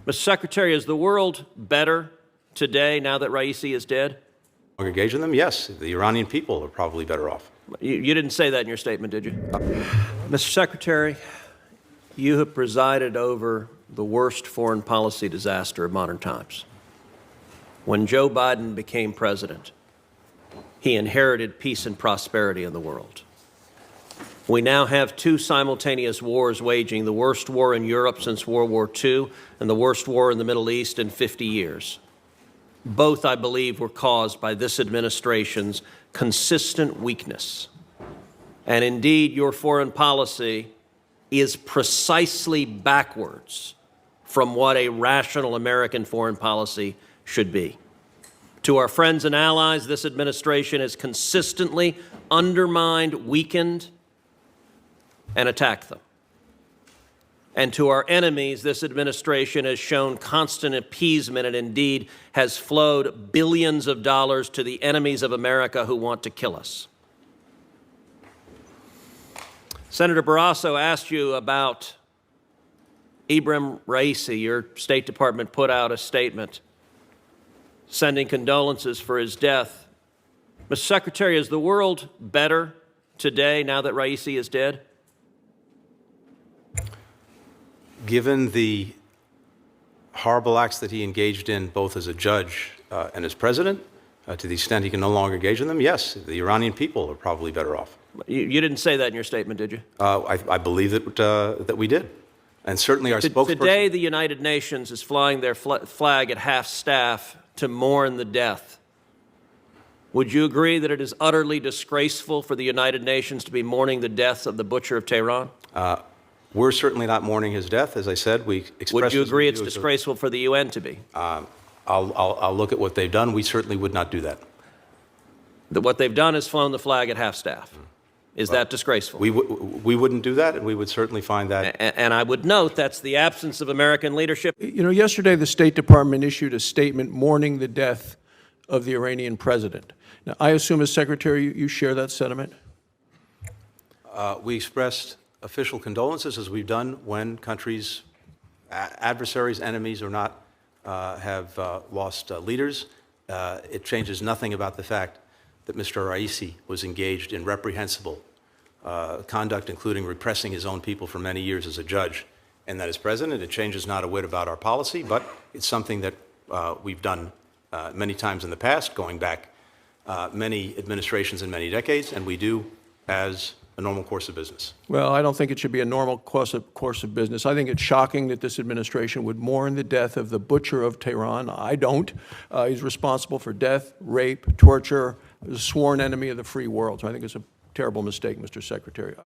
Mr. Secretary, is the world better today now that Raisi is dead? Engage in them? Yes. The Iranian people are probably better off. You didn't say that in your statement, did you? Mr. Secretary, you have presided over the worst foreign policy disaster of modern times. When Joe Biden became president, he inherited peace and prosperity in the world. We now have two simultaneous wars waging, the worst war in Europe since World War II and the worst war in the Middle East in 50 years. Both, I believe, were caused by this administration's consistent weakness. And indeed, your foreign policy is precisely backwards from what a rational American foreign policy should be. To our friends and allies, this administration has consistently undermined, weakened, and attacked them. And to our enemies, this administration has shown constant appeasement and indeed has flowed billions of dollars to the enemies of America who want to kill us. Senator Barrasso asked you about Ibrahim Raisi. Your State Department put out a statement sending condolences for his death. Mr. Secretary, is the world better today now that Raisi is dead? Given the horrible acts that he engaged in, both as a judge and as president, to the extent he can no longer engage in them, yes, the Iranian people are probably better off. You didn't say that in your statement, did you? I believe that we did. And certainly our spokesperson... Today, the United Nations is flying their flag at half-staff to mourn the death. Would you agree that it is utterly disgraceful for the United Nations to be mourning the death of the butcher of Tehran? We're certainly not mourning his death. As I said, we expressed... Would you agree it's disgraceful for the UN to be? I'll look at what they've done. We certainly would not do that. What they've done is flown the flag at half-staff. Is that disgraceful? We wouldn't do that, and we would certainly find that... And I would note that's the absence of American leadership. You know, yesterday the State Department issued a statement mourning the death of the Iranian president. Now, I assume as Secretary you share that sentiment? We expressed official condolences, as we've done when countries, adversaries, enemies, or not, have lost leaders. It changes nothing about the fact that Mr. Raisi was engaged in reprehensible conduct, including repressing his own people for many years as a judge. And that as president, it changes not a whit about our policy, but it's something that we've done many times in the past, going back many administrations and many decades, and we do as a normal course of business. Well, I don't think it should be a normal course of business. I think it's shocking that this administration would mourn the death of the butcher of Tehran. I don't. He's responsible for death, rape, torture, a sworn enemy of the free world. So I think it's a terrible mistake, Mr. Secretary.